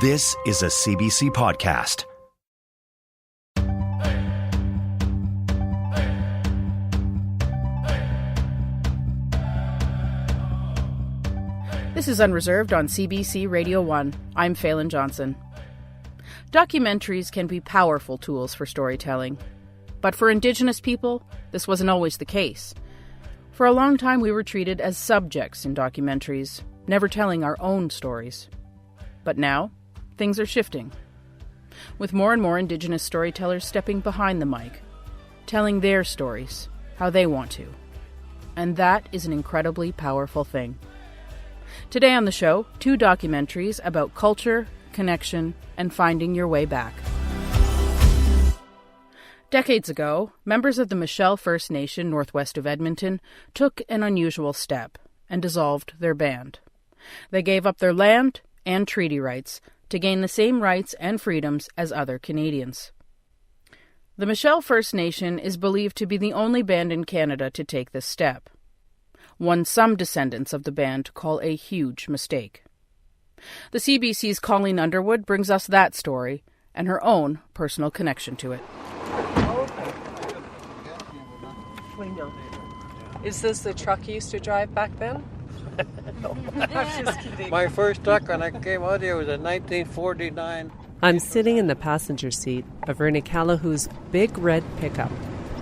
This is a CBC podcast. This is Unreserved on CBC Radio 1. I'm Phelan Johnson. Documentaries can be powerful tools for storytelling. But for Indigenous people, this wasn't always the case. For a long time, we were treated as subjects in documentaries, never telling our own stories. But now, things are shifting. With more and more Indigenous storytellers stepping behind the mic, telling their stories, how they want to. And that is an incredibly powerful thing. Today on the show, 2 documentaries about culture, connection, and finding your way back. Decades ago, members of the Michelle First Nation northwest of Edmonton took an unusual step and dissolved their band. They gave up their land and treaty rights to gain the same rights and freedoms as other Canadians. The Michelle First Nation is believed to be the only band in Canada to take this step. One some descendants of the band call a huge mistake. The CBC's Colleen Underwood brings us that story and her own personal connection to it. We know. Is this the truck you used to drive back then? No. I'm just kidding. My first truck when I came out here was in 1949. I'm sitting in the passenger seat of Ernie Callahoo's big red pickup.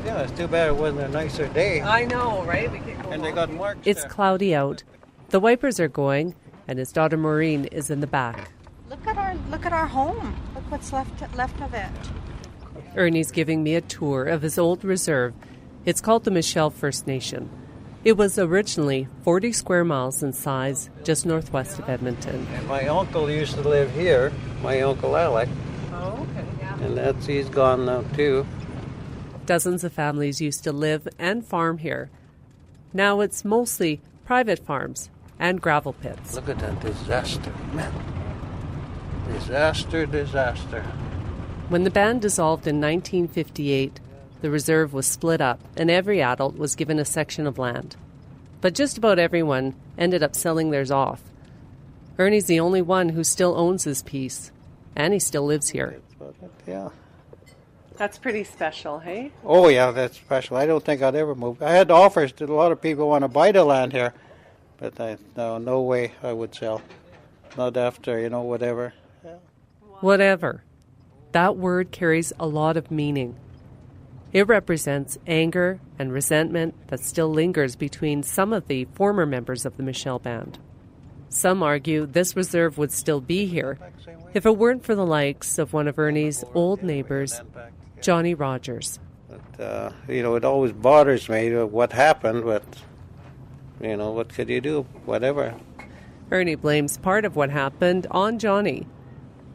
Yeah, it's too bad it wasn't a nicer day. I know, right? We could go And they got marks It's there. cloudy out. The wipers are going, and his daughter Maureen is in the back. Look at our home. Look what's left of it. Ernie's giving me a tour of his old reserve. It's called the Michelle First Nation. It was originally 40 square miles in size, just northwest of Edmonton. And my uncle used to live here, my Uncle Alec. Oh, okay. Yeah. And he's gone now too. Dozens of families used to live and farm here. Now it's mostly private farms and gravel pits. Look at that disaster, man. Disaster. When the band dissolved in 1958, the reserve was split up and every adult was given a section of land. But just about everyone ended up selling theirs off. Ernie's the only one who still owns his piece, and he still lives here. Yeah. That's pretty special, hey? Oh, yeah, that's special. I don't think I'd ever move. I had offers that a lot of people want to buy the land here, but no way I would sell. Not after, whatever. Yeah. Whatever. That word carries a lot of meaning. It represents anger and resentment that still lingers between some of the former members of the Michelle Band. Some argue this reserve would still be here if it weren't for the likes of one of Ernie's old neighbors, Johnny Rogers. But, it always bothers me what happened, but, what could you do? Whatever. Ernie blames part of what happened on Johnny.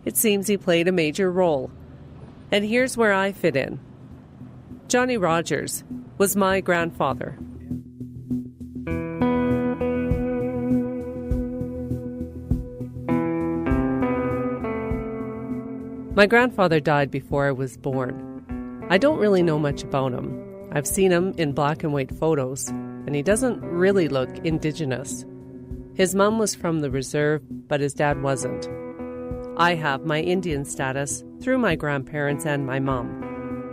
It seems he played a major role. And here's where I fit in. Johnny Rogers was my grandfather. My grandfather died before I was born. I don't really know much about him. I've seen him in black and white photos, and he doesn't really look Indigenous. His mom was from the reserve, but his dad wasn't. I have my Indian status through my grandparents and my mom,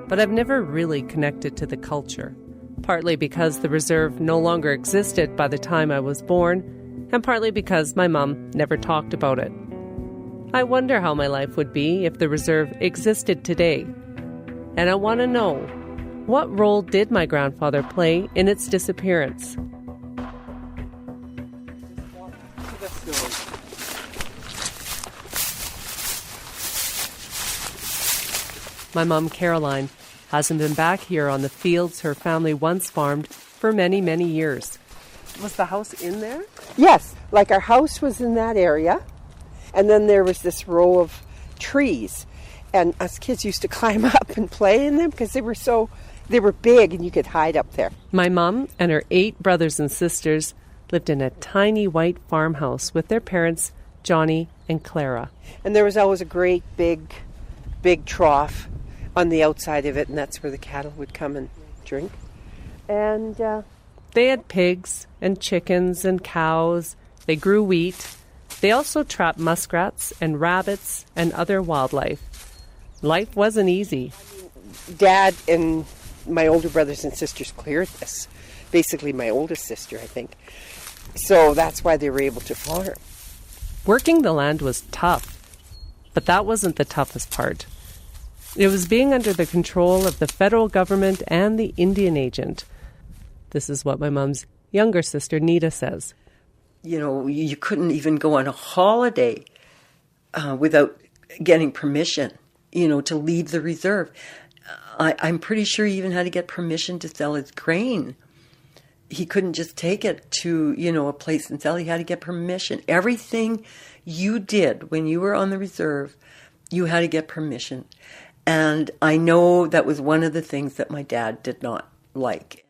but I've never really connected to the culture, partly because the reserve no longer existed by the time I was born, and partly because my mom never talked about it. I wonder how my life would be if the reserve existed today. And I want to know, what role did my grandfather play in its disappearance? My mom, Caroline, hasn't been back here on the fields her family once farmed for many, many years. Was the house in there? Yes, like our house was in that area, and then there was this row of trees, and us kids used to climb up and play in them because they were big and you could hide up there. My mom and her 8 brothers and sisters lived in a tiny white farmhouse with their parents, Johnny and Clara. And there was always a great big trough on the outside of it, and that's where the cattle would come and drink. And they had pigs and chickens and cows. They grew wheat. They also trapped muskrats and rabbits and other wildlife. Life wasn't easy. Dad and my older brothers and sisters cleared this. Basically my oldest sister, I think. So that's why they were able to farm. Working the land was tough, but that wasn't the toughest part. It was being under the control of the federal government and the Indian agent. This is what my mom's younger sister, Nita, says. You know, you couldn't even go on a holiday without getting permission, to leave the reserve. I'm pretty sure he even had to get permission to sell his grain. He couldn't just take it to, a place and sell. He had to get permission. Everything you did when you were on the reserve, you had to get permission. And I know that was one of the things that my dad did not like.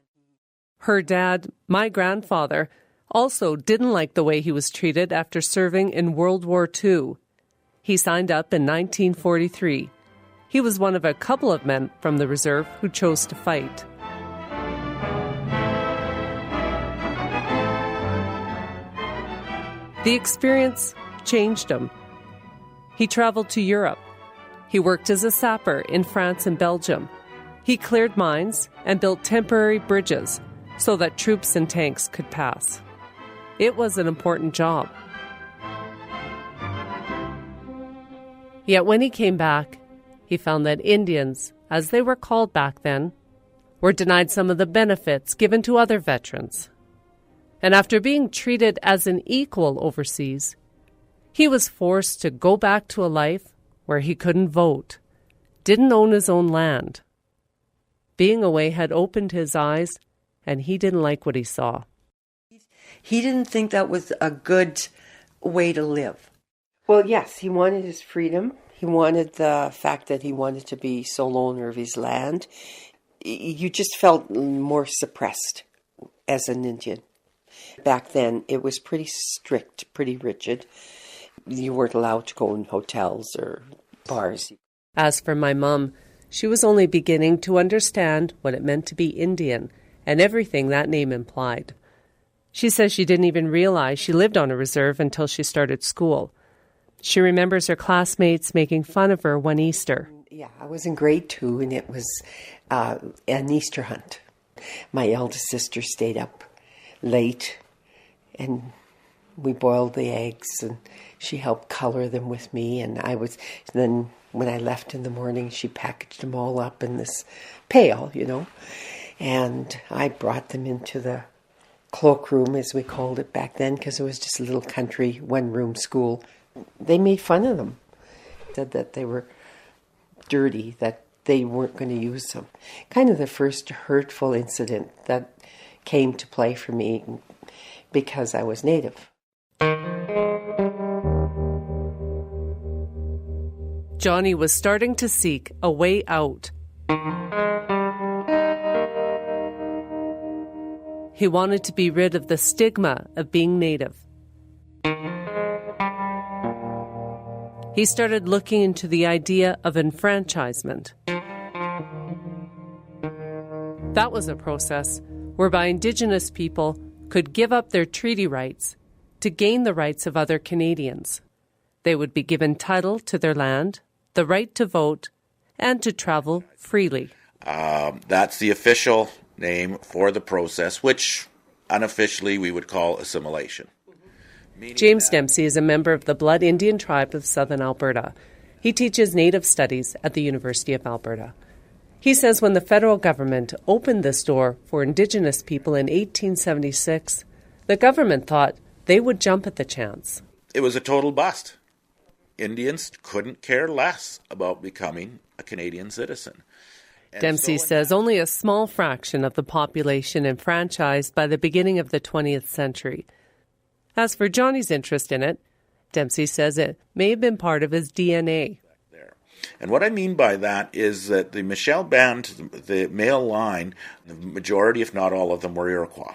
Her dad, my grandfather, also didn't like the way he was treated after serving in World War II. He signed up in 1943. He was one of a couple of men from the reserve who chose to fight. The experience changed him. He traveled to Europe. He worked as a sapper in France and Belgium. He cleared mines and built temporary bridges so that troops and tanks could pass. It was an important job. Yet when he came back, he found that Indians, as they were called back then, were denied some of the benefits given to other veterans. And after being treated as an equal overseas, he was forced to go back to a life where he couldn't vote, didn't own his own land. Being away had opened his eyes, and he didn't like what he saw. He didn't think that was a good way to live. Well, yes, he wanted his freedom. He wanted the fact that he wanted to be sole owner of his land. You just felt more suppressed as an Indian. Back then, it was pretty strict, pretty rigid. You weren't allowed to go in hotels or bars. As for my mum, she was only beginning to understand what it meant to be Indian and everything that name implied. She says she didn't even realize she lived on a reserve until she started school. She remembers her classmates making fun of her one Easter. Yeah, I was in grade 2, and it was an Easter hunt. My eldest sister stayed up late, and we boiled the eggs, and she helped color them with me. And then when I left in the morning, she packaged them all up in this pail, and I brought them into the cloakroom, as we called it back then, because it was just a little country one-room school. They made fun of them, said that they were dirty, that they weren't going to use them. Kind of the first hurtful incident that came to play for me because I was Native. Johnny was starting to seek a way out. He wanted to be rid of the stigma of being Native. He started looking into the idea of enfranchisement. That was a process whereby Indigenous people could give up their treaty rights to gain the rights of other Canadians. They would be given title to their land, the right to vote, and to travel freely. That's the official name for the process, which unofficially we would call assimilation. James Dempsey is a member of the Blood Indian tribe of southern Alberta. He teaches Native Studies at the University of Alberta. He says when the federal government opened this door for Indigenous people in 1876, the government thought they would jump at the chance. It was a total bust. Indians couldn't care less about becoming a Canadian citizen. Dempsey says only a small fraction of the population enfranchised by the beginning of the 20th century. As for Johnny's interest in it, Dempsey says it may have been part of his DNA. And what I mean by that is that the Michel band, the male line, the majority, if not all of them, were Iroquois.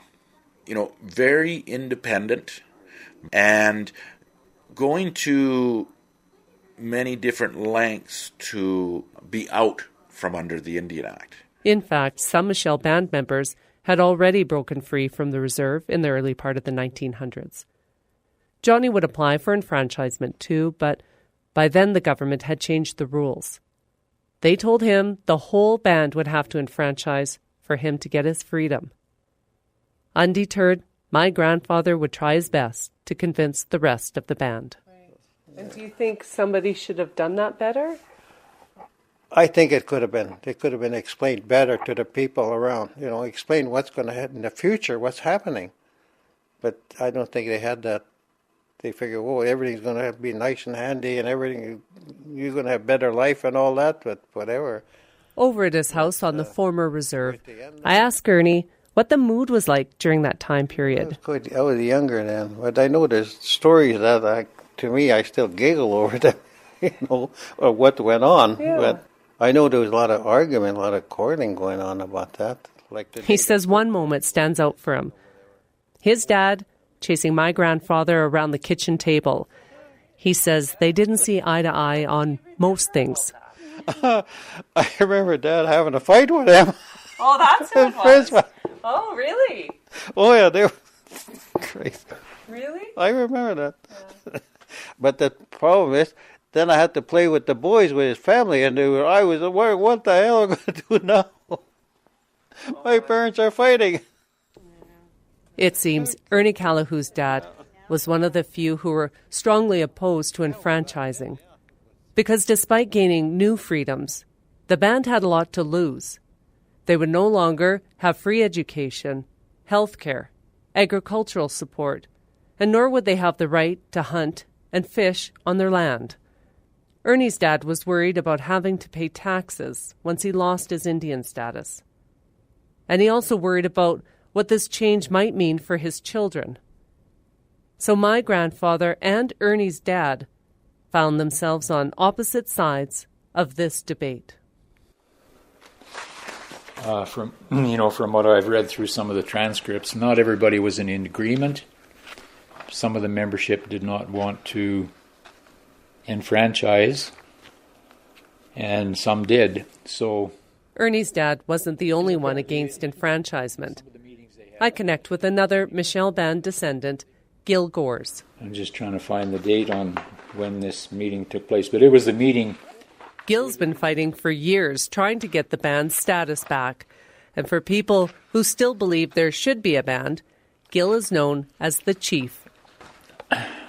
Very independent and going to many different lengths to be out from under the Indian Act. In fact, some Michel band members had already broken free from the reserve in the early part of the 1900s. Johnny would apply for enfranchisement too, but by then the government had changed the rules. They told him the whole band would have to enfranchise for him to get his freedom. Undeterred, my grandfather would try his best to convince the rest of the band. And do you think somebody should have done that better? I think it could have been explained better to the people around. Explain what's going to happen in the future, what's happening. But I don't think they had that. They figure, everything's going to be nice and handy and everything, you're going to have better life and all that, but whatever. Over at his house on the former reserve, I asked Ernie what the mood was like during that time period. I was younger then, but I know there's stories that, to me, I still giggle over them, or what went on. Yeah. But I know there was a lot of argument, a lot of quarreling going on about that. He says one moment stands out for him. His dad chasing my grandfather around the kitchen table. He says they didn't see eye to eye on most things. I remember Dad having a fight with him. Oh, that's who it was. Oh, really? Oh, yeah, they were crazy. Really? I remember that. Yeah. But the problem is, then I had to play with the boys with his family, and what the hell am I going to do now? My parents are fighting. It seems Ernie Callahoo's dad was one of the few who were strongly opposed to enfranchising. Because despite gaining new freedoms, the band had a lot to lose. They would no longer have free education, health care, agricultural support, and nor would they have the right to hunt and fish on their land. Ernie's dad was worried about having to pay taxes once he lost his Indian status. And he also worried about what this change might mean for his children. So my grandfather and Ernie's dad found themselves on opposite sides of this debate. From what I've read through some of the transcripts, not everybody was in agreement. Some of the membership did not want to enfranchise, and some did. So Ernie's dad wasn't the only one against enfranchisement. I connect with another Michelle Band descendant, Gil Gores. I'm just trying to find the date on when this meeting took place, but it was the meeting. Gil's been fighting for years, trying to get the band's status back. And for people who still believe there should be a band, Gil is known as the chief.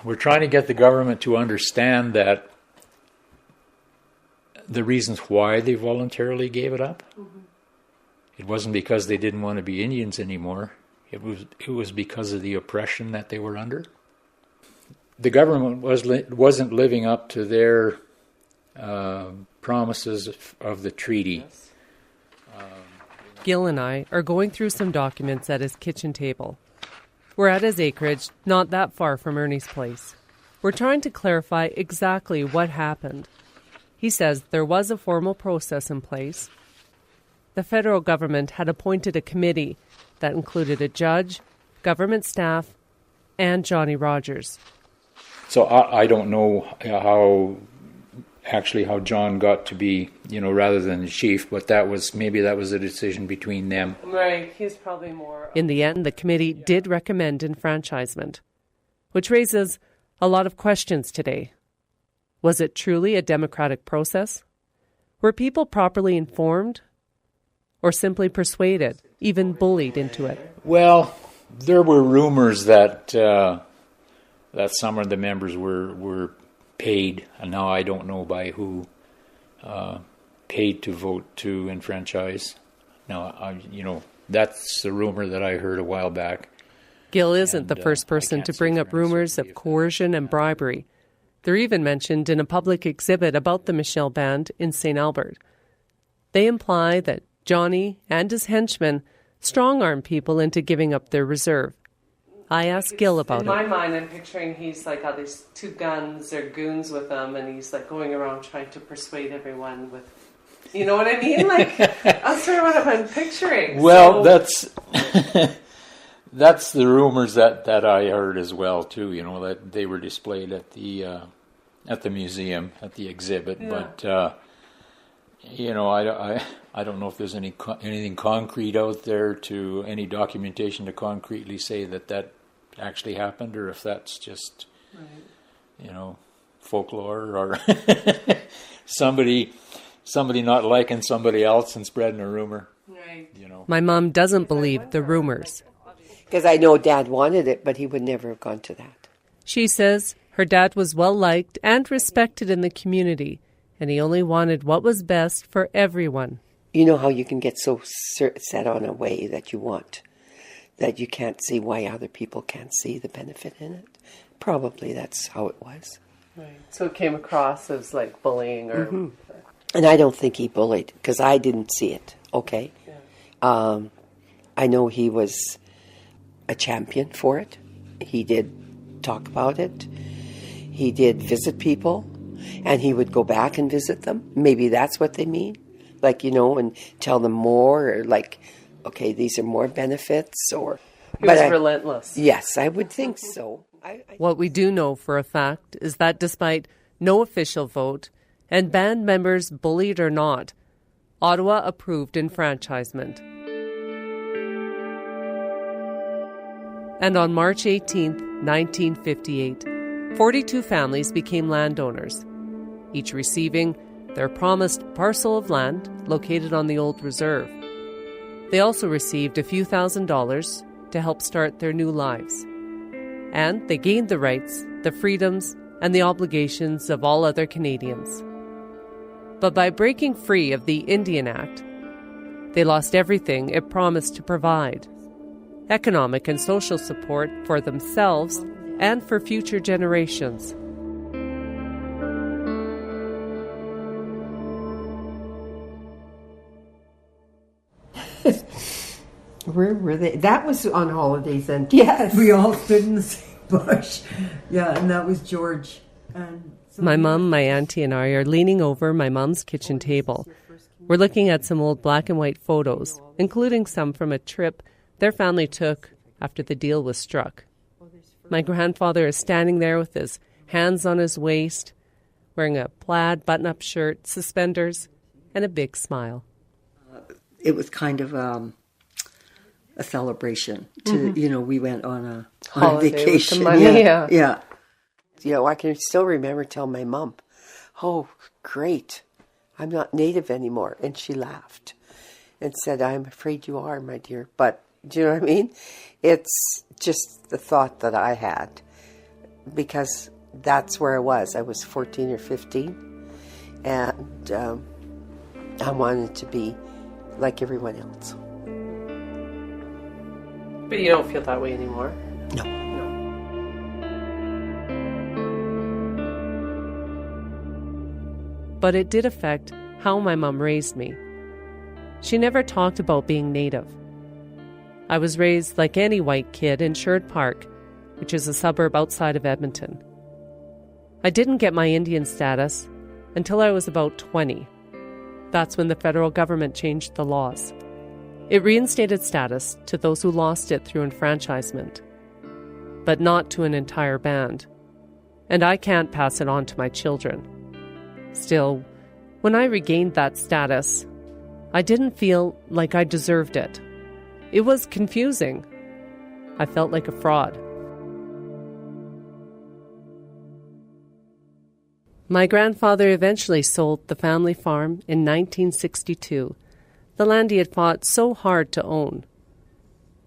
We're trying to get the government to understand that the reasons why they voluntarily gave it up. Mm-hmm. It wasn't because they didn't want to be Indians anymore. It was because of the oppression that they were under. The government wasn't living up to their promises of the treaty. Yes. Gil and I are going through some documents at his kitchen table. We're at his acreage, not that far from Ernie's place. We're trying to clarify exactly what happened. He says there was a formal process in place. The federal government had appointed a committee that included a judge, government staff, and Johnny Rogers. So I don't know how John got to be, rather than the chief, but maybe that was a decision between them. Right, he's probably more. In the end, the committee did recommend enfranchisement, which raises a lot of questions today. Was it truly a democratic process? Were people properly informed? Or simply persuaded, even bullied into it? Well, there were rumors that some of the members were paid, and now I don't know by who, paid to vote to enfranchise. Now, that's the rumor that I heard a while back. Gil isn't the first person to bring up rumors of coercion and bribery. They're even mentioned in a public exhibit about the Michelle Band in St. Albert. They imply that Johnny and his henchmen strong-arm people into giving up their reserve. I asked Gil about it. In my mind, I'm picturing he's like got these two guns or goons with him, and he's like going around trying to persuade everyone with, you know what I mean? Like, that's sort of what I'm picturing. Well, that's the rumors that I heard as well too. That they were displayed at the museum, at the exhibit, yeah. But. I don't know if there's anything concrete out there, any documentation to concretely say that actually happened, or if that's just you know, folklore or somebody not liking somebody else and spreading a rumor. Right. You know. My mom doesn't believe the rumors. Because I know Dad wanted it, but he would never have gone to that. She says her dad was well-liked and respected in the community, and he only wanted what was best for everyone. You know how you can get so set on a way that you want, that you can't see why other people can't see the benefit in it? Probably that's how it was. Right. So it came across as like bullying or... Mm-hmm. And I don't think he bullied, because I didn't see it, okay? Yeah. I know he was a champion for it. He did talk about it. He did visit people, and he would go back and visit them. Maybe that's what they mean. Like, you know, and tell them more, or like, okay, these are more benefits, or... He was relentless. Yes, I would think so. What we do know for a fact is that despite no official vote, and band members bullied or not, Ottawa approved enfranchisement. And on March 18, 1958, 42 families became landowners, each receiving their promised parcel of land located on the old reserve. They also received a few $1,000s to help start their new lives. And they gained the rights, the freedoms, and the obligations of all other Canadians. But by breaking free of the Indian Act, they lost everything it promised to provide: economic and social support for themselves and for future generations. Where were they? That was on holidays, and yes, we all stood in the same bush. Yeah, and that was George. My mum, my auntie, and I are leaning over my mum's kitchen table. We're looking at some old black and white photos, including some from a trip their family took after the deal was struck. My grandfather is standing there with his hands on his waist, wearing a plaid button-up shirt, suspenders, and a big smile. It was kind of a celebration. You know, we went on a vacation. With the money, yeah. You know, I can still remember telling my mom, "Oh, great, I'm not Native anymore." And she laughed and said, "I'm afraid you are, my dear." But do you know what I mean? It's just the thought that I had, because that's where I was. I was 14 or 15, and I wanted to be like everyone else. But you don't feel that way anymore? No. But it did affect how my mum raised me. She never talked about being Native. I was raised like any white kid in Sherwood Park, which is a suburb outside of Edmonton. I didn't get my Indian status until I was about 20. That's when the federal government changed the laws. It reinstated status to those who lost it through enfranchisement, but not to an entire band. And I can't pass it on to my children. Still, when I regained that status, I didn't feel like I deserved it. It was confusing. I felt like a fraud. My grandfather eventually sold the family farm in 1962, the land he had fought so hard to own.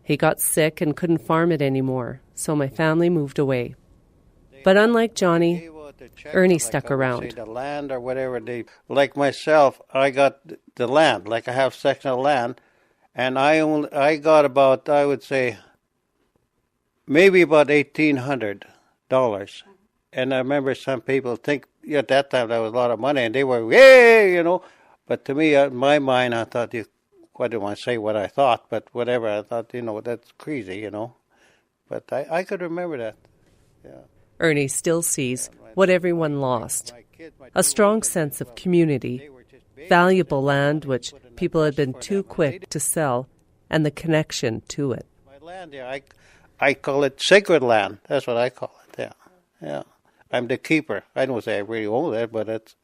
He got sick and couldn't farm it anymore, so my family moved away. But unlike Johnny, Ernie stuck around. The land or whatever, like myself, I got the land, like I have section of land, and I got about, I would say, maybe about $1,800. And I remember some people think at that time that was a lot of money, and they were, yay, you know. But to me, in my mind, I thought, I didn't want to say what I thought, but whatever, I thought, that's crazy, But I could remember that, yeah. Ernie still sees what everyone lost: a strong sense of community, valuable land which people had been too quick to sell, and the connection to it. My land, yeah, I call it sacred land. That's what I call it, yeah. I'm the keeper. I don't say I really own it, but it's,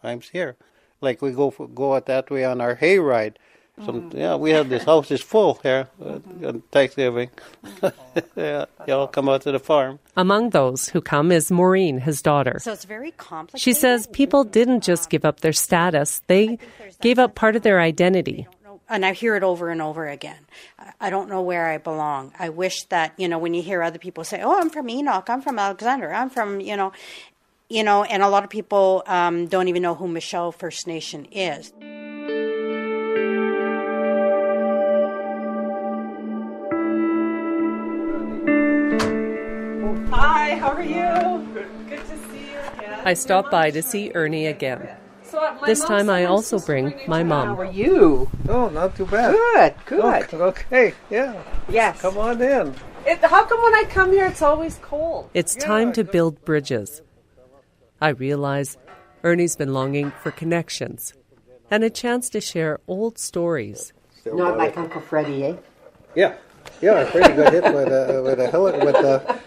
I'm here. Like we go out that way on our hay ride, We have this house is full here on Thanksgiving. Yeah, you all come out to the farm. Among those who come is Maureen, his daughter. So it's very complicated. She says people didn't just give up their status, they gave up part of their identity. And I hear it over and over again. I don't know where I belong. I wish that, when you hear other people say, oh, I'm from Enoch, I'm from Alexander, I'm from, and a lot of people don't even know who Michelle First Nation is. Hi, how are you? Good to see you again. I stopped by to see Ernie again. This time I also bring my mom. How are you? Oh, not too bad. Good. Oh, okay, yeah. Yes. Come on in. How come when I come here it's always cold? It's time to build bridges. I realize Ernie's been longing for connections and a chance to share old stories. Not like Uncle Freddie, eh? Yeah, Freddie got hit with a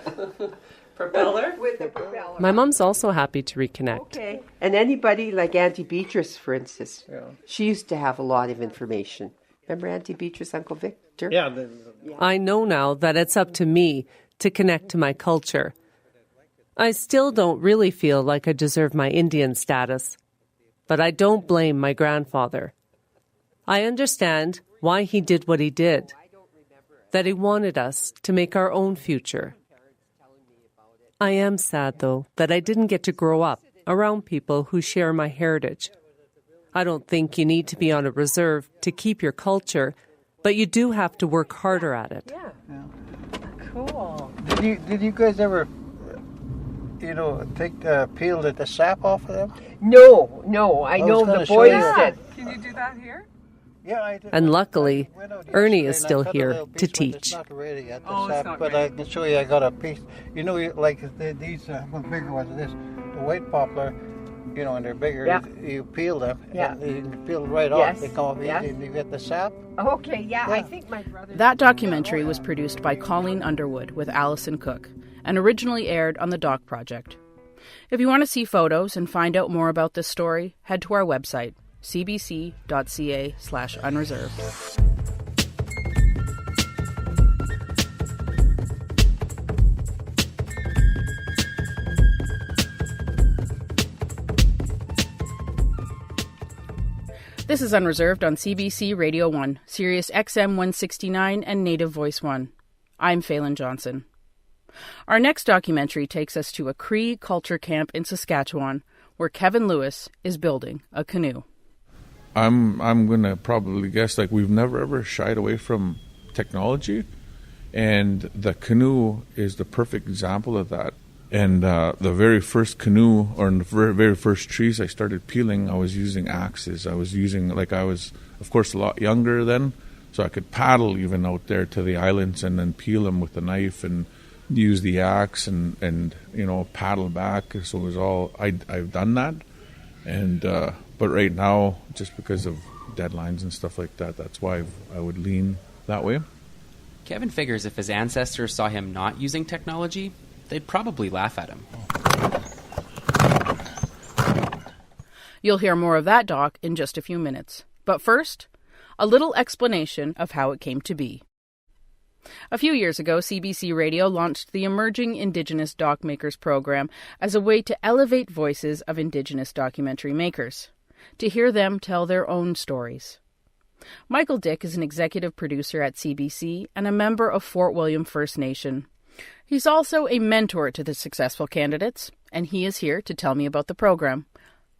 propeller? With the propeller. My mom's also happy to reconnect. Okay. And anybody like Auntie Beatrice, for instance, she used to have a lot of information. Remember Auntie Beatrice, Uncle Victor? Yeah. I know now that it's up to me to connect to my culture. I still don't really feel like I deserve my Indian status, but I don't blame my grandfather. I understand why he did what he did, that he wanted us to make our own future. I am sad, though, that I didn't get to grow up around people who share my heritage. I don't think you need to be on a reserve to keep your culture, but you do have to work harder at it. Yeah. Cool. Did you guys ever, peel the sap off of them? No. I know the boys did. Can you do that here? Yeah, I did. And luckily, Ernie is still here to teach. It's not ready yet, but I can show you. I got a piece. Like these bigger ones. This the white poplar. And they're bigger. Yeah. You peel them. Yeah. And you peel right off. They come off easy, and you get the sap. Okay. Yeah. I think my brother. That documentary was produced by Colleen Underwood with Alison Cook and originally aired on the Doc Project. If you want to see photos and find out more about this story, head to our website, cbc.ca/unreserved. This is Unreserved on CBC Radio 1, Sirius XM 169 and Native Voice 1. I'm Phelan Johnson. Our next documentary takes us to a Cree culture camp in Saskatchewan, where Kevin Lewis is building a canoe. I'm going to probably guess we've never ever shied away from technology, and the canoe is the perfect example of that. And the very first canoe, or the very first trees I started peeling, I was using axes. I was using, I was, of course, a lot younger then, so I could paddle even out there to the islands and then peel them with a knife and use the axe and paddle back. So it was all, I've done that. And but right now, just because of deadlines and stuff like that, that's why I would lean that way. Kevin figures if his ancestors saw him not using technology, they'd probably laugh at him. You'll hear more of that doc in just a few minutes. But first, a little explanation of how it came to be. A few years ago, CBC Radio launched the Emerging Indigenous Doc Makers program as a way to elevate voices of Indigenous documentary makers, to hear them tell their own stories. Michael Dick is an executive producer at CBC and a member of Fort William First Nation. He's also a mentor to the successful candidates, and he is here to tell me about the program.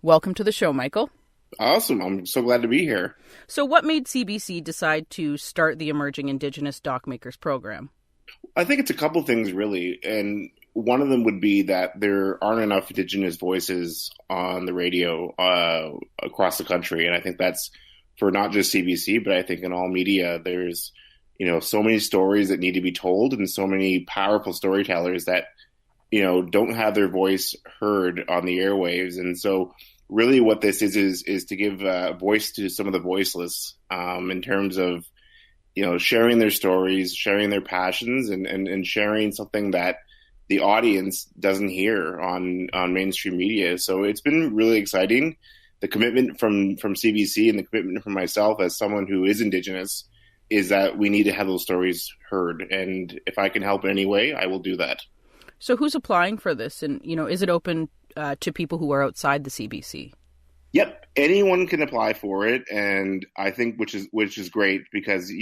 Welcome to the show, Michael. Awesome. I'm so glad to be here. So what made CBC decide to start the Emerging Indigenous Doc Makers program? I think it's a couple things, really. And one of them would be that there aren't enough Indigenous voices on the radio across the country. And I think that's for not just CBC, but I think in all media, there's so many stories that need to be told and so many powerful storytellers that, don't have their voice heard on the airwaves. And so really what this is to give voice to some of the voiceless in terms of, sharing their stories, sharing their passions and sharing something that the audience doesn't hear on mainstream media. So it's been really exciting. the commitment from CBC and the commitment from myself as someone who is Indigenous is that we need to have those stories heard. And if I can help in any way, I will do that. So who's applying for this? And, is it open to people who are outside the CBC? Yep, anyone can apply for it, and I think which is great because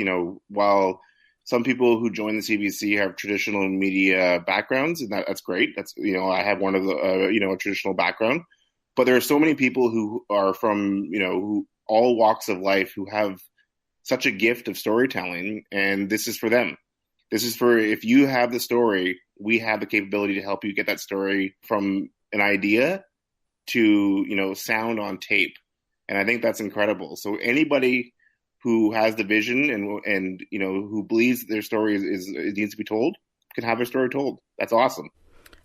while some people who join the CBC have traditional media backgrounds, and that's great. That's I have one of the a traditional background, but there are so many people who are from who all walks of life who have such a gift of storytelling, and this is for them. This is for if you have the story, we have the capability to help you get that story from an idea to sound on tape, and I think that's incredible. So anybody who has the vision and who believes their story needs to be told can have their story told. That's awesome.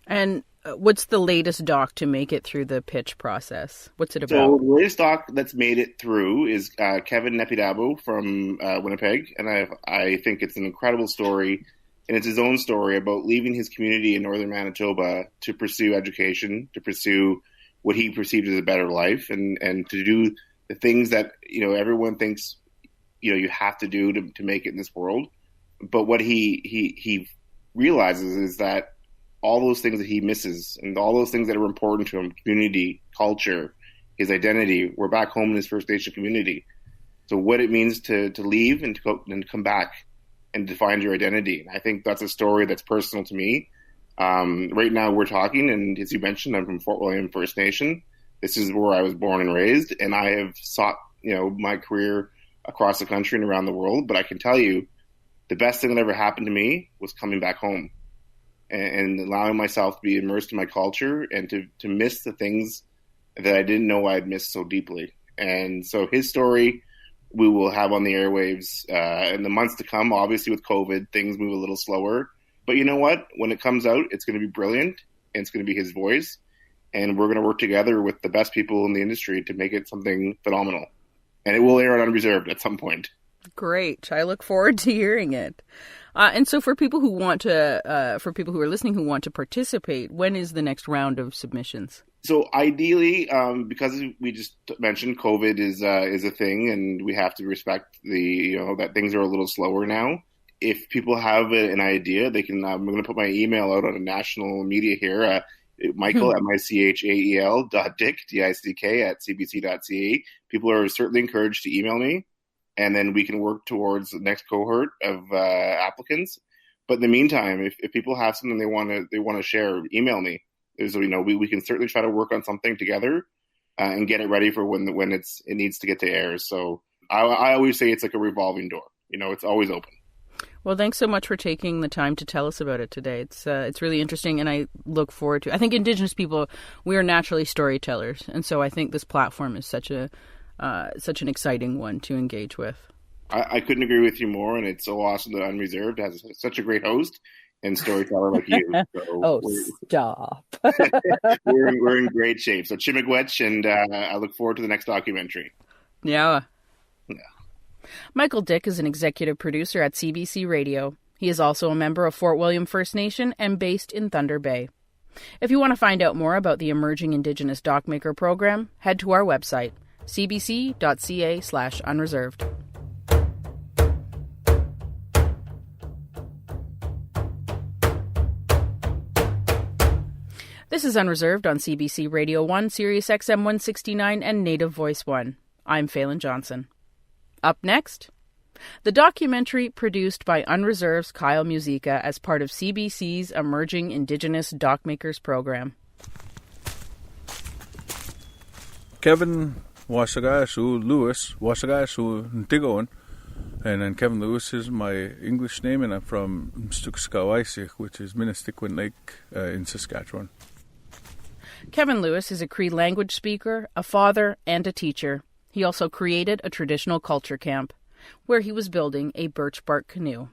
And what's the latest doc to make it through the pitch process? What's it about? So the latest doc that's made it through is Kevin Nepidabo from Winnipeg, and I think it's an incredible story. And it's his own story about leaving his community in northern Manitoba to pursue education, to pursue what he perceived as a better life, and to do the things that everyone thinks you have to do to make it in this world. But what he realizes is that all those things that he misses and all those things that are important to him, community, culture, his identity, were back home in his First Nation community. So what it means to leave and to go and come back and to find your identity. And I think that's a story that's personal to me. Right now we're talking, and as you mentioned, I'm from Fort William First Nation. This is where I was born and raised, and I have sought, my career across the country and around the world. But I can tell you, the best thing that ever happened to me was coming back home and allowing myself to be immersed in my culture and to miss the things that I didn't know I'd missed so deeply. And so his story we will have on the airwaves in the months to come. Obviously, with COVID, things move a little slower. But you know what? When it comes out, it's going to be brilliant, and it's going to be his voice. And we're going to work together with the best people in the industry to make it something phenomenal. And it will air on Unreserved at some point. Great. I look forward to hearing it. And so for people who want to, for people who are listening who want to participate, when is the next round of submissions? So ideally, because we just mentioned COVID is a thing, and we have to respect that things are a little slower now. If people have an idea, they can. I'm going to put my email out on a national media here. Michael MICHAEL.dick DICK@cbc.ca. People are certainly encouraged to email me, and then we can work towards the next cohort of applicants. But in the meantime, if people have something they want to share, email me. We can certainly try to work on something together and get it ready for when it needs to get to air. So I always say it's like a revolving door. It's always open. Well, thanks so much for taking the time to tell us about it today. It's really interesting, and I look forward to. I think Indigenous people, we are naturally storytellers, and so I think this platform is such an exciting one to engage with. I couldn't agree with you more, and it's so awesome that Unreserved has such a great host and storyteller like you. So stop. we're in great shape. So Chimigwech, and I look forward to the next documentary. Yeah. Michael Dick is an executive producer at CBC Radio. He is also a member of Fort William First Nation and based in Thunder Bay. If you want to find out more about the Emerging Indigenous Docmaker program, head to our website, cbc.ca/unreserved. This is Unreserved on CBC Radio 1, Sirius XM 169, and Native Voice 1. I'm Phelan Johnson. Up next, the documentary produced by Unreserved's Kyle Musica as part of CBC's Emerging Indigenous Docmakers program. Kevin Washagashu Lewis, Washagashu Ntigoan, and then Kevin Lewis is my English name, and I'm from Mstukskawaisik, which is Minnestickwin Lake in Saskatchewan. Kevin Lewis is a Cree language speaker, a father, and a teacher. He also created a traditional culture camp, where he was building a birch bark canoe.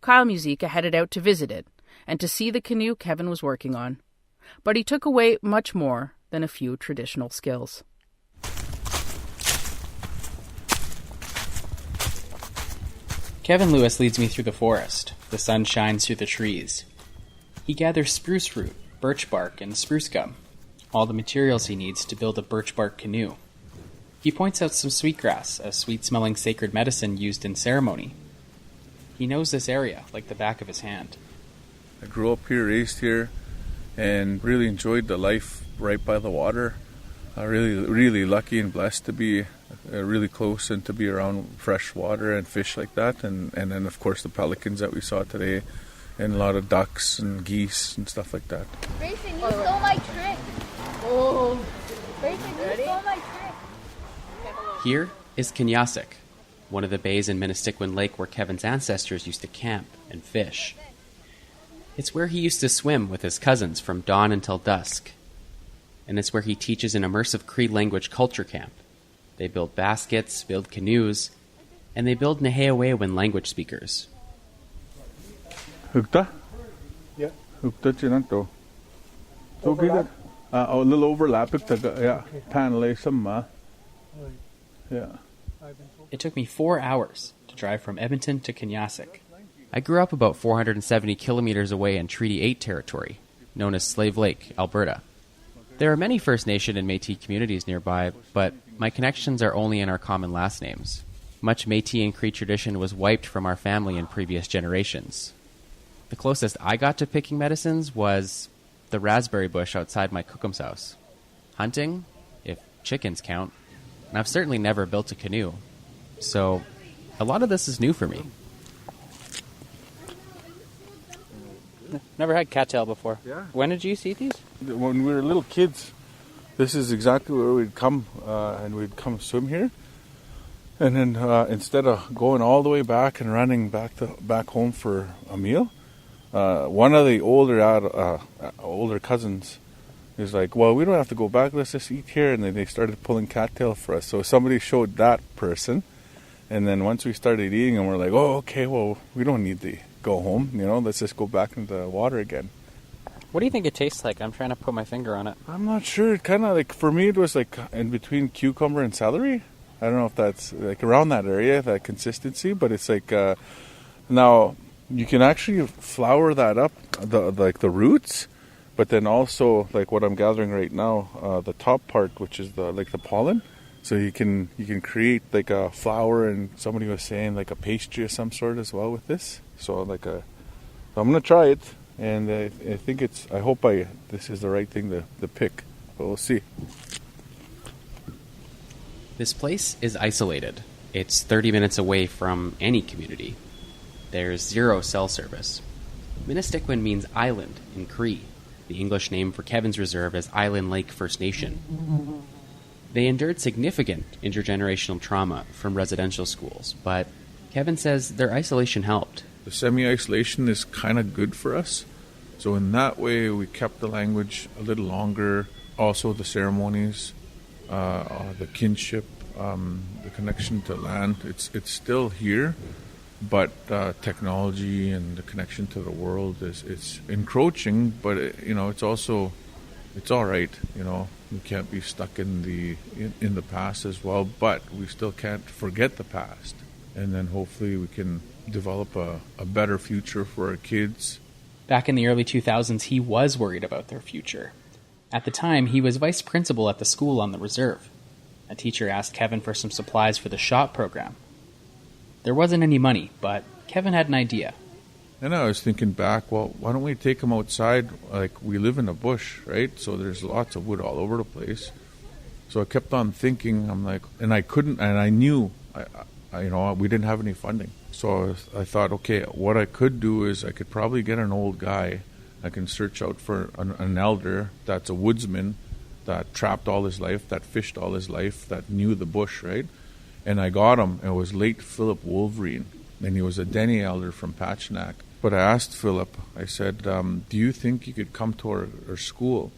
Kyle Musica headed out to visit it, and to see the canoe Kevin was working on. But he took away much more than a few traditional skills. Kevin Lewis leads me through the forest. The sun shines through the trees. He gathers spruce root, birch bark, and spruce gum, all the materials he needs to build a birch bark canoe. He points out some sweetgrass, a sweet-smelling sacred medicine used in ceremony. He knows this area like the back of his hand. I grew up here, raised here, and really enjoyed the life right by the water. Really lucky and blessed to be really close and to be around fresh water and fish like that. And then, of course, the pelicans that we saw today, and a lot of ducks and geese and stuff like that. Grayson, you stole my trick. Oh. Grayson, you stole my trick. Here is Kenyasik, one of the bays in Minnestickwin Lake where Kevin's ancestors used to camp and fish. It's where he used to swim with his cousins from dawn until dusk. And it's where he teaches an immersive Cree language culture camp. They build baskets, build canoes, and they build Neheawewin language speakers. Hugta? Yeah. Hugta chinanto. So a little overlap. Yeah. Panlay some. Yeah. It took me 4 hours to drive from Edmonton to Kenyasik. I grew up about 470 kilometers away in Treaty 8 territory, known as Slave Lake, Alberta. There are many First Nation and Métis communities nearby, but my connections are only in our common last names. Much Métis and Cree tradition was wiped from our family in previous generations. The closest I got to picking medicines was the raspberry bush outside my Cookum's house. Hunting, if chickens count, and I've certainly never built a canoe. So, a lot of this is new for me. Never had cattail before. Yeah. When did you see these? When we were little kids, this is exactly where we'd come, and we'd come swim here. And then instead of going all the way back and running back home for a meal, one of the older cousins is like, well, we don't have to go back, let's just eat here. And then they started pulling cattail for us. So somebody showed that person. And then once we started eating them, we're like, oh, okay, well, we don't need to go home, let's just go back into the water again. What do you think it tastes like? I'm trying to put my finger on it. I'm not sure. Kind of like, for me, it was like in between cucumber and celery. I don't know if that's like around that area, that consistency, but it's like, now you can actually flour that up, the roots, but then also like what I'm gathering right now, the top part, which is the pollen. So you can create like a flour, and somebody was saying like a pastry of some sort as well with this. So I'm gonna try it, and I think I hope this is the right thing to pick, but we'll see. This place is isolated. It's 30 minutes away from any community. There's zero cell service. Minnestickwin means island in Cree. The English name for Kevin's reserve is Island Lake First Nation. They endured significant intergenerational trauma from residential schools, but Kevin says their isolation helped. The semi-isolation is kind of good for us. So in that way, we kept the language a little longer. Also the ceremonies, the kinship, the connection to land. It's still here, but technology and the connection to the world it's encroaching. But it's also, it's all right. We can't be stuck in the past as well, but we still can't forget the past. And then hopefully we can develop a better future for our kids. Back in the early 2000s, he was worried about their future. At the time, he was vice principal at the school on the reserve. A teacher asked Kevin for some supplies for the shop program. There wasn't any money, but Kevin had an idea. And I was thinking back, well, why don't we take them outside? Like, we live in a bush, right? So there's lots of wood all over the place. So I kept on thinking, I'm like, and I couldn't, and I knew, we didn't have any funding. So I thought, okay, what I could do is I could probably get an old guy. I can search out for an elder that's a woodsman that trapped all his life, that fished all his life, that knew the bush, right? And I got him. It was late Philip Wolverine, and he was a Dene elder from Patchnack. But I asked Philip, I said, do you think you could come to our school?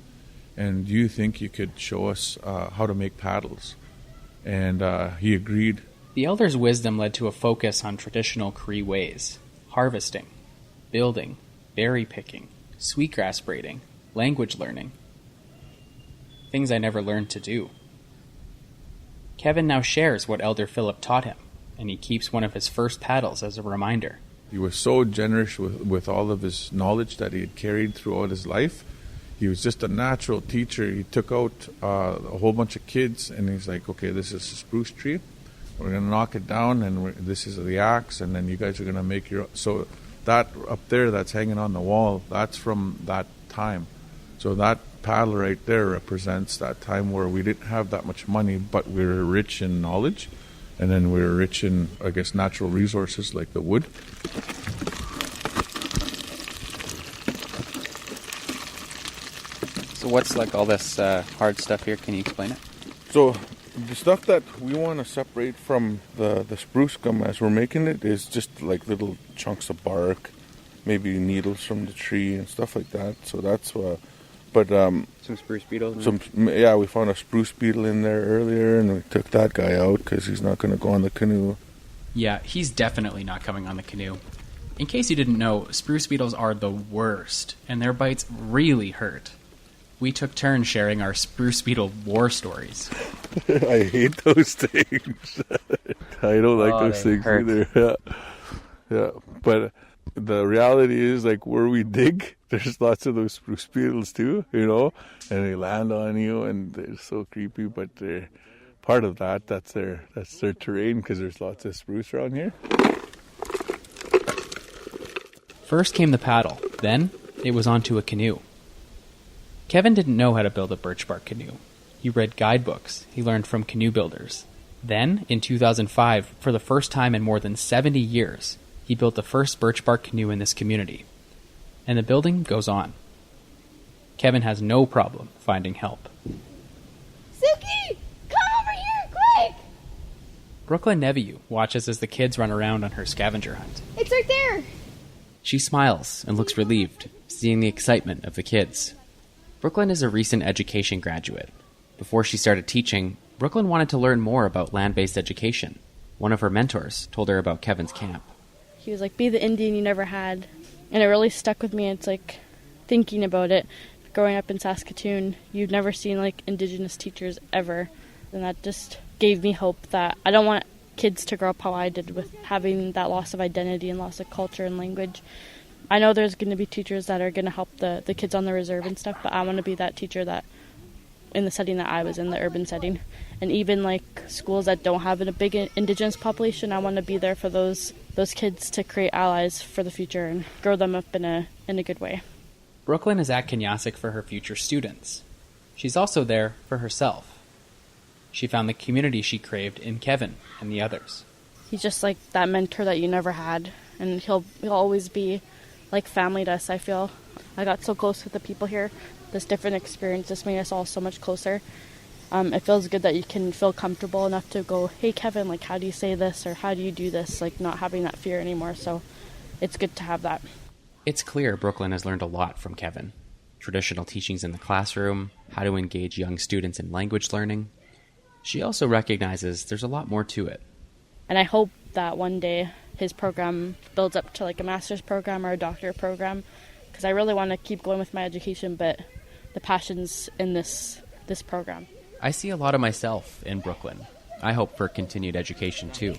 And do you think you could show us how to make paddles? And he agreed. The elder's wisdom led to a focus on traditional Cree ways: harvesting, building, berry picking, sweetgrass braiding, language learning. Things I never learned to do. Kevin now shares what Elder Philip taught him, and he keeps one of his first paddles as a reminder. He was so generous with all of his knowledge that he had carried throughout his life. He was just a natural teacher. He took out a whole bunch of kids, and he's like, okay, this is a spruce tree. We're going to knock it down, and this is the axe, and then you guys are going to make your... So that up there that's hanging on the wall, that's from that time. So that paddle right there represents that time where we didn't have that much money, but we were rich in knowledge, and then we were rich in, I guess, natural resources like the wood. So what's like all this hard stuff here? Can you explain it? So the stuff that we want to separate from the spruce gum as we're making it is just like little chunks of bark, maybe needles from the tree and stuff like that. So that's some spruce beetles. We found a spruce beetle in there earlier, and we took that guy out because he's not going to go on the canoe. Yeah, he's definitely not coming on the canoe. In case you didn't know, spruce beetles are the worst, and their bites really hurt. We took turns sharing our spruce beetle war stories. I hate those things. I don't like those things either. Yeah. But the reality is, like, where we dig, there's lots of those spruce beetles too, and they land on you, and they're so creepy. But they're part of that. That's their terrain, because there's lots of spruce around here. First came the paddle. Then it was onto a canoe. Kevin didn't know how to build a birch bark canoe. He read guidebooks. He learned from canoe builders. Then, in 2005, for the first time in more than 70 years, he built the first birch bark canoe in this community. And the building goes on. Kevin has no problem finding help. Suki! Come over here, quick! Brooklyn Neviu watches as the kids run around on her scavenger hunt. It's right there! She smiles and looks relieved, seeing the excitement of the kids. Brooklyn is a recent education graduate. Before she started teaching, Brooklyn wanted to learn more about land-based education. One of her mentors told her about Kevin's camp. He was like, be the Indian you never had. And it really stuck with me. It's like, thinking about it, growing up in Saskatoon, you've never seen like Indigenous teachers ever. And that just gave me hope that I don't want kids to grow up how I did, with having that loss of identity and loss of culture and language. I know there's going to be teachers that are going to help the kids on the reserve and stuff, but I want to be that teacher that, in the setting that I was in, the urban setting. And even like schools that don't have a big Indigenous population, I want to be there for those kids to create allies for the future and grow them up in a good way. Brooklyn is at Kenyasik for her future students. She's also there for herself. She found the community she craved in Kevin and the others. He's just like that mentor that you never had, and he'll always be like family to us, I feel. I got so close with the people here. This different experience just made us all so much closer. It feels good that you can feel comfortable enough to go, hey Kevin, like how do you say this, or how do you do this, like not having that fear anymore. So it's good to have that. It's clear Brooklyn has learned a lot from Kevin. Traditional teachings in the classroom, how to engage young students in language learning. She also recognizes there's a lot more to it. And I hope that one day his program builds up to like a master's program or a doctorate program, because I really want to keep going with my education, but the passion's in this program. I see a lot of myself in Brooklyn. I hope for continued education too.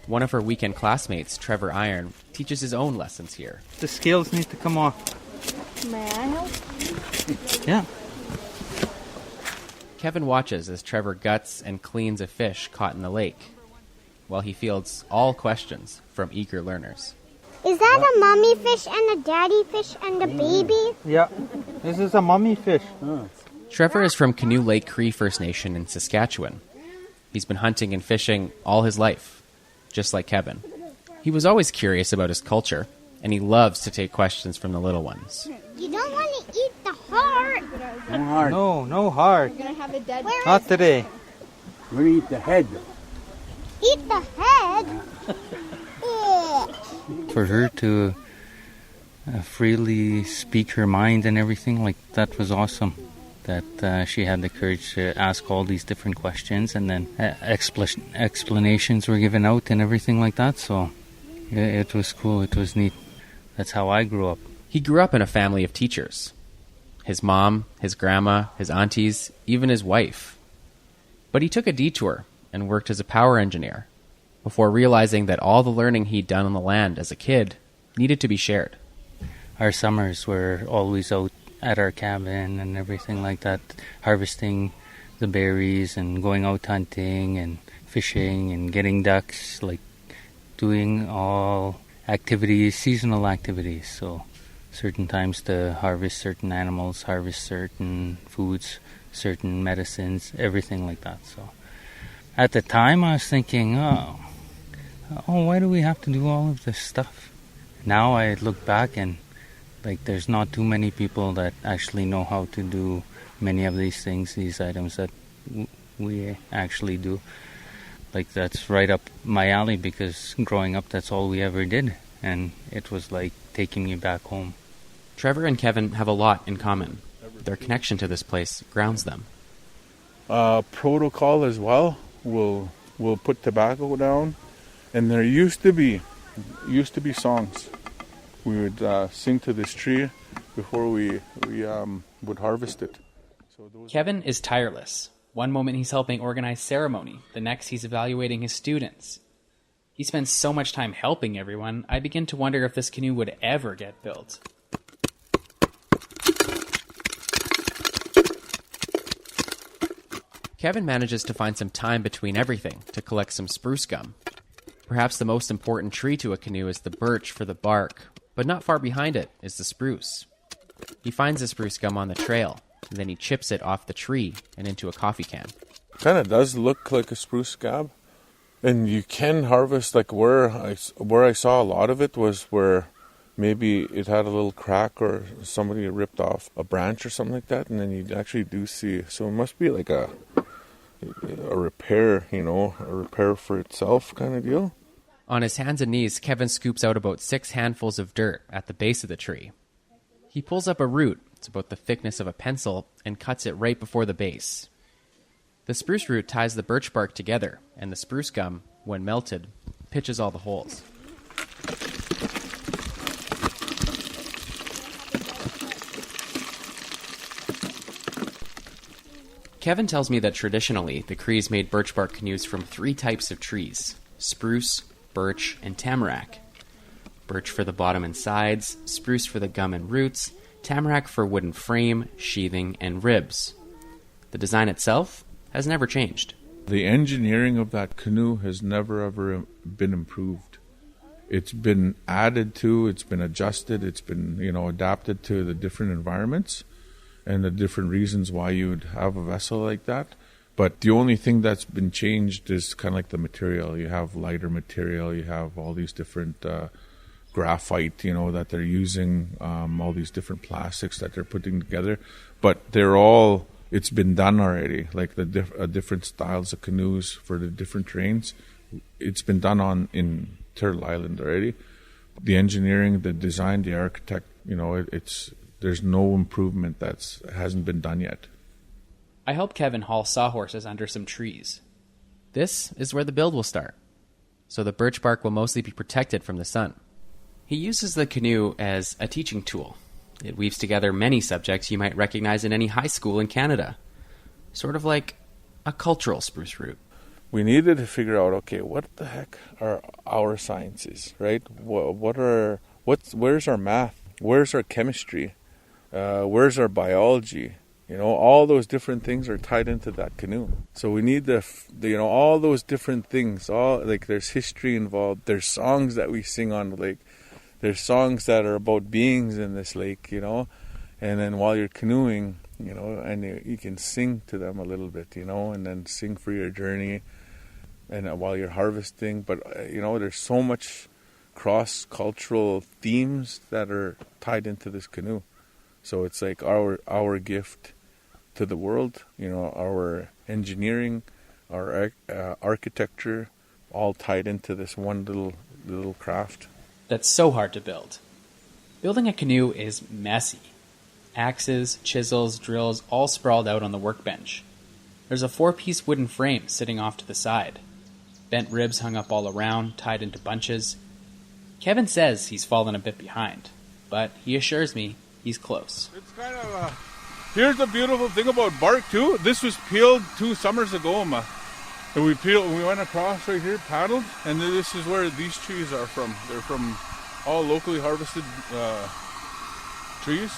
One of her weekend classmates, Trevor Iron, teaches his own lessons here. The scales need to come off. May I help? Yeah. Kevin watches as Trevor guts and cleans a fish caught in the lake, while he fields all questions from eager learners. Is that a mommy fish and a daddy fish and a baby? Yeah, this is a mommy fish. Trevor is from Canoe Lake Cree First Nation in Saskatchewan. He's been hunting and fishing all his life, just like Kevin. He was always curious about his culture, and he loves to take questions from the little ones. You don't want to eat the heart. No heart. No heart. You're gonna have a dead. Not today. We're going to eat the head. Eat the head? For her to freely speak her mind and everything, like that was awesome. That she had the courage to ask all these different questions, and then explanations were given out and everything like that. So it was cool. It was neat. That's how I grew up. He grew up in a family of teachers. His mom, his grandma, his aunties, even his wife. But he took a detour and worked as a power engineer before realizing that all the learning he'd done on the land as a kid needed to be shared. our summers were always out at our cabin and everything like that, harvesting the berries and going out hunting and fishing and getting ducks, like doing all activities, seasonal activities. So certain times to harvest certain animals, harvest certain foods, certain medicines, everything like that. So at the time I was thinking, oh, why do we have to do all of this stuff? Now I look back and like there's not too many people that actually know how to do many of these things, these items that we actually do. Like that's right up my alley because growing up that's all we ever did, and it was like taking me back home. Trevor and Kevin have a lot in common. Their connection to this place grounds them. Protocol as well. We'll put tobacco down, and there used to be songs. We would sing to this tree before we would harvest it. Kevin is tireless. One moment he's helping organize ceremony, the next he's evaluating his students. He spends so much time helping everyone, I begin to wonder if this canoe would ever get built. Kevin manages to find some time between everything to collect some spruce gum. Perhaps the most important tree to a canoe is the birch for the bark, but not far behind it is the spruce. He finds the spruce gum on the trail, and then he chips it off the tree and into a coffee can. Kind of does look like a spruce scab, and you can harvest. Like where I saw a lot of it was where maybe it had a little crack or somebody ripped off a branch or something like that, and then you actually do see. So it must be like a repair, a repair for itself kind of deal. On his hands and knees, Kevin scoops out about 6 handfuls of dirt at the base of the tree. He pulls up a root, it's about the thickness of a pencil, and cuts it right before the base. The spruce root ties the birch bark together, and the spruce gum, when melted, pitches all the holes. Kevin tells me that traditionally, the Crees made birch bark canoes from 3 types of trees: spruce, birch, and tamarack. Birch for the bottom and sides, spruce for the gum and roots, tamarack for wooden frame, sheathing, and ribs. The design itself has never changed. The engineering of that canoe has never ever been improved. It's been added to, it's been adjusted, it's been, adapted to the different environments and the different reasons why you would have a vessel like that. But the only thing that's been changed is kind of like the material. You have lighter material, you have all these different graphite, that they're using, all these different plastics that they're putting together. But it's been done already, like the different styles of canoes for the different terrains. It's been done in Turtle Island already. The engineering, the design, the architect, there's no improvement that hasn't been done yet. I help Kevin haul sawhorses under some trees. This is where the build will start. So the birch bark will mostly be protected from the sun. He uses the canoe as a teaching tool. It weaves together many subjects you might recognize in any high school in Canada. Sort of like a cultural spruce root. We needed to figure out, okay, what the heck are our sciences, right? Where's our math? Where's our chemistry? Where's our biology? All those different things are tied into that canoe. So we need all those different things. There's history involved. There's songs that we sing on the lake. There's songs that are about beings in this lake, and then while you're canoeing, and you can sing to them a little bit, and then sing for your journey, and while you're harvesting. But there's so much cross-cultural themes that are tied into this canoe. So it's like our gift to the world, our engineering, our architecture, all tied into this one little craft. That's so hard to build. Building a canoe is messy. Axes, chisels, drills, all sprawled out on the workbench. There's a 4-piece wooden frame sitting off to the side. Bent ribs hung up all around, tied into bunches. Kevin says he's fallen a bit behind, but he assures me he's close. It's kind of here's the beautiful thing about bark too. This was peeled 2 summers ago, and we went across right here, paddled, and this is where these trees are from. They're from all locally harvested trees.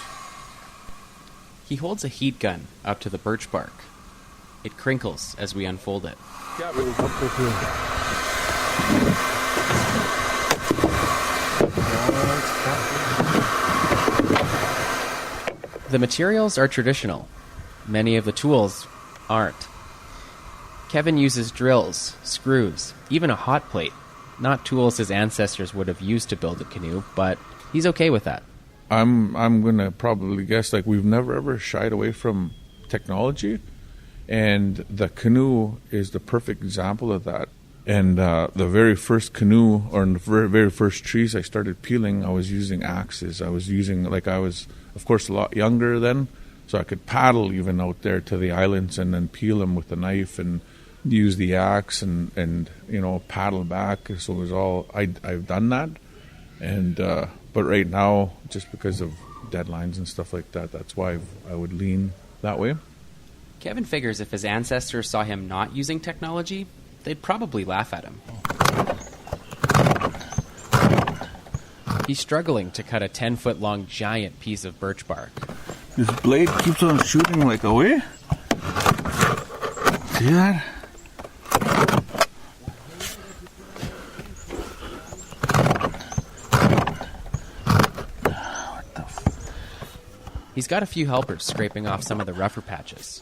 He holds a heat gun up to the birch bark. It crinkles as we unfold it. Yeah, but it's up with here. The materials are traditional. Many of the tools aren't. Kevin uses drills, screws, even a hot plate. Not tools his ancestors would have used to build a canoe, but he's okay with that. I'm gonna probably guess like we've never ever shied away from technology, and the canoe is the perfect example of that. And the very first canoe, or the very first trees I started peeling, I was using axes. I was, of course, a lot younger then, so I could paddle even out there to the islands and then peel them with a knife and use the axe and paddle back. So it was all I've done that, and but right now, just because of deadlines and stuff like that, that's why I would lean that way. Kevin figures if his ancestors saw him not using technology, they'd probably laugh at him. He's struggling to cut a 10-foot-long giant piece of birch bark. This blade keeps on shooting like away. See that? He's got a few helpers scraping off some of the rougher patches.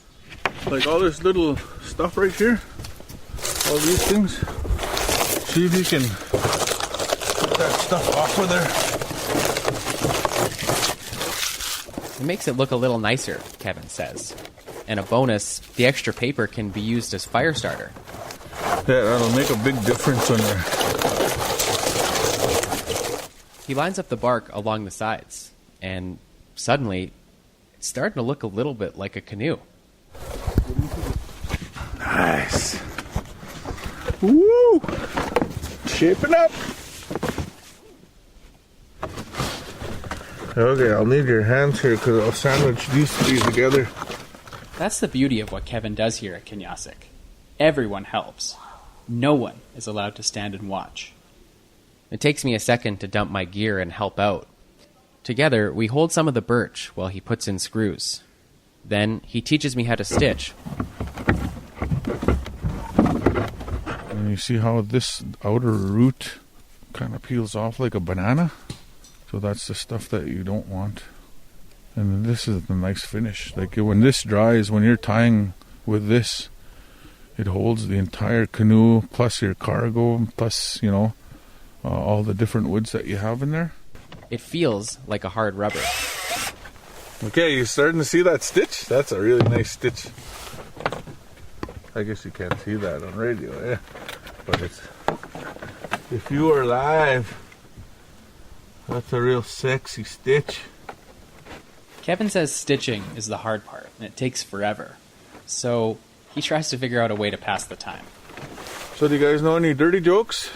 Like all this little stuff right here, all these things. See if you can get that stuff off of there. It makes it look a little nicer, Kevin says. And a bonus, the extra paper can be used as fire starter. Yeah, that'll make a big difference on there. He lines up the bark along the sides, and suddenly, it's starting to look a little bit like a canoe. Nice. Woo! Shaping up. Okay, I'll need your hands here because I'll sandwich these three together. That's the beauty of what Kevin does here at Kenyasik. Everyone helps. No one is allowed to stand and watch. It takes me a second to dump my gear and help out. Together, we hold some of the birch while he puts in screws. Then, he teaches me how to stitch. And you see how this outer root kind of peels off like a banana? So that's the stuff that you don't want. And this is the nice finish. Like when this dries, when you're tying with this, it holds the entire canoe, plus your cargo, plus, all the different woods that you have in there. It feels like a hard rubber. Okay, you starting to see that stitch? That's a really nice stitch. I guess you can't see that on radio, yeah. But if you are live, that's a real sexy stitch. Kevin says stitching is the hard part, and it takes forever. So he tries to figure out a way to pass the time. So do you guys know any dirty jokes?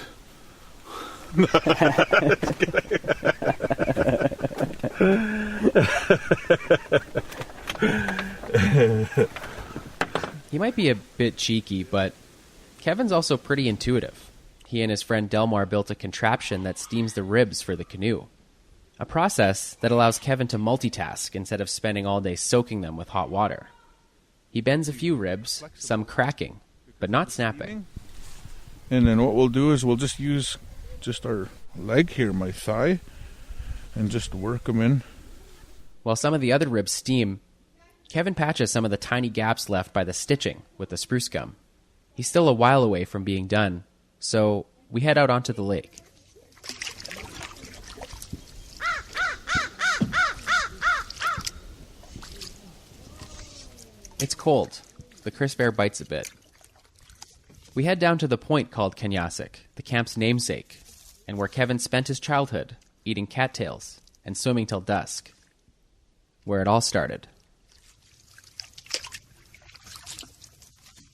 He might be a bit cheeky, but Kevin's also pretty intuitive. He and his friend Delmar built a contraption that steams the ribs for the canoe. A process that allows Kevin to multitask instead of spending all day soaking them with hot water. He bends a few ribs, some cracking, but not snapping. And then what we'll do is we'll just use our leg here, my thigh, and just work them in. While some of the other ribs steam, Kevin patches some of the tiny gaps left by the stitching with the spruce gum. He's still a while away from being done, so we head out onto the lake. It's cold. The crisp air bites a bit. We head down to the point called Kenyasik, the camp's namesake, and where Kevin spent his childhood, eating cattails and swimming till dusk. Where it all started.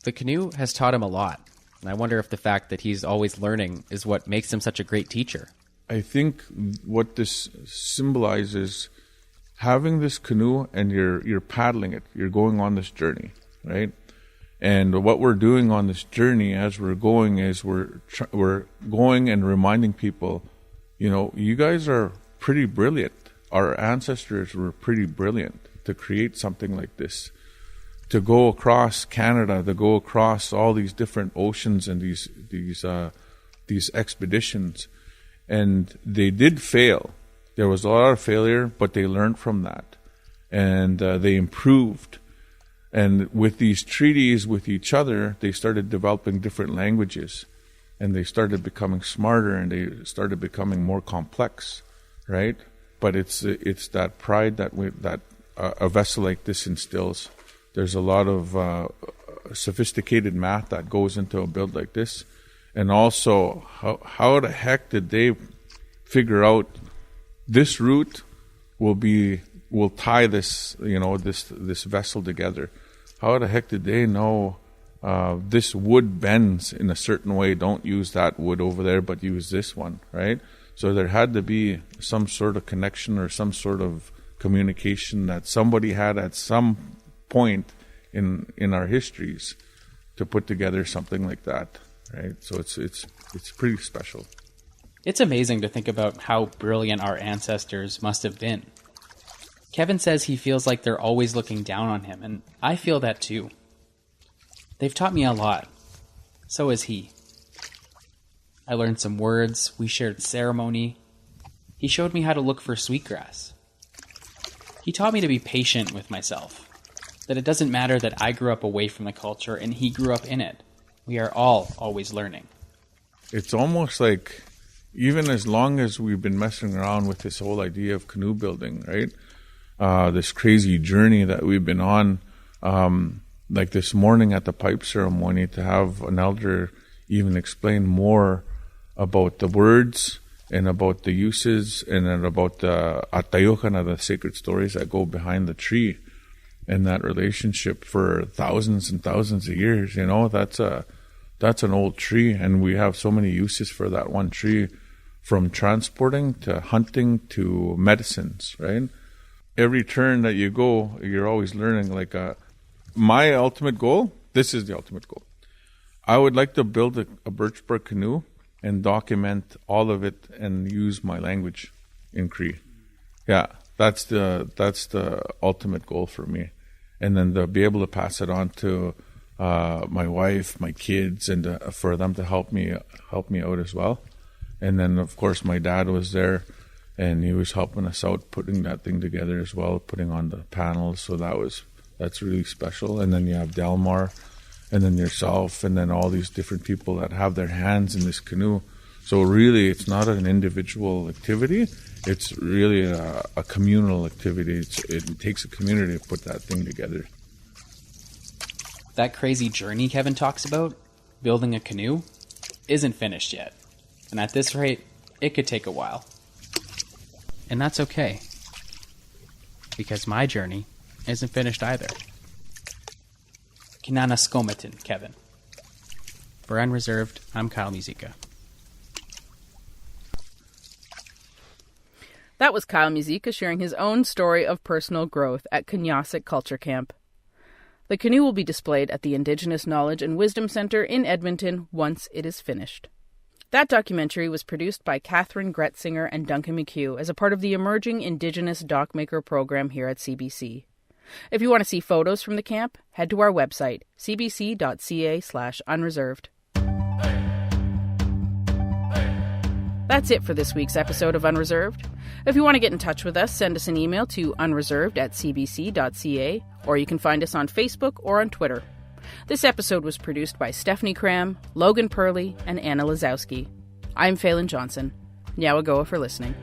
The canoe has taught him a lot, and I wonder if the fact that he's always learning is what makes him such a great teacher. I think what this symbolizes, having this canoe and you're paddling it, you're going on this journey, right? And what we're doing on this journey as we're going is we're going and reminding people, you guys are pretty brilliant. our ancestors were pretty brilliant to create something like this, to go across Canada, to go across all these different oceans and these expeditions. And they did fail. There was a lot of failure, but they learned from that. And they improved. And with these treaties with each other, they started developing different languages. And they started becoming smarter, and they started becoming more complex, right? But it's that pride that a vessel like this instills. There's a lot of sophisticated math that goes into a build like this. And also, how the heck did they figure out this route will tie this, this vessel together? How the heck did they know this wood bends in a certain way? Don't use that wood over there, but use this one, right? So there had to be some sort of connection or some sort of communication that somebody had at some point in our histories to put together something like that, right? So it's pretty special. It's amazing to think about how brilliant our ancestors must have been. Kevin says he feels like they're always looking down on him, and I feel that too. They've taught me a lot. So has he. I learned some words, we shared ceremony. He showed me how to look for sweetgrass. He taught me to be patient with myself, that it doesn't matter that I grew up away from the culture and he grew up in it. We are all always learning. It's almost like, even as long as we've been messing around with this whole idea of canoe building, right? This crazy journey that we've been on, like this morning at the pipe ceremony, to have an elder even explain more about the words and about the uses and then about the atayokana, the sacred stories that go behind the tree, and that relationship for thousands and thousands of years. That's an old tree, and we have so many uses for that one tree, from transporting to hunting to medicines, right? Every turn that you go, you're always learning. Like my ultimate goal, this is the ultimate goal. I would like to build a birch bark canoe and document all of it and use my language in Cree. Yeah, that's the ultimate goal for me. And then to be able to pass it on to my wife, my kids, and for them to help me out as well. And then, of course, my dad was there, and he was helping us out putting that thing together as well, putting on the panels. So that's really special. And then you have Delmar, and then yourself, and then all these different people that have their hands in this canoe. So really, it's not an individual activity. It's really a communal activity. It takes a community to put that thing together. That crazy journey Kevin talks about, building a canoe, isn't finished yet. And at this rate, it could take a while. And that's okay. Because my journey isn't finished either. Kinana Skomatin, Kevin. For Unreserved, I'm Kyle Musica. That was Kyle Musica sharing his own story of personal growth at Kanyasik Culture Camp. The canoe will be displayed at the Indigenous Knowledge and Wisdom Center in Edmonton once it is finished. That documentary was produced by Catherine Gretzinger and Duncan McHugh as a part of the emerging Indigenous Doc Maker program here at CBC. If you want to see photos from the camp, head to our website, cbc.ca/unreserved. That's it for this week's episode of Unreserved. If you want to get in touch with us, send us an email to unreserved@cbc.ca, or you can find us on Facebook or on Twitter. This episode was produced by Stephanie Cram, Logan Purley, and Anna Lazowski. I'm Phelan Johnson. Nyawagoa for listening.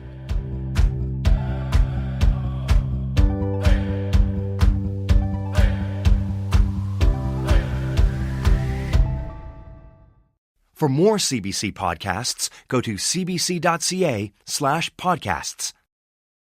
For more CBC podcasts, go to cbc.ca/podcasts.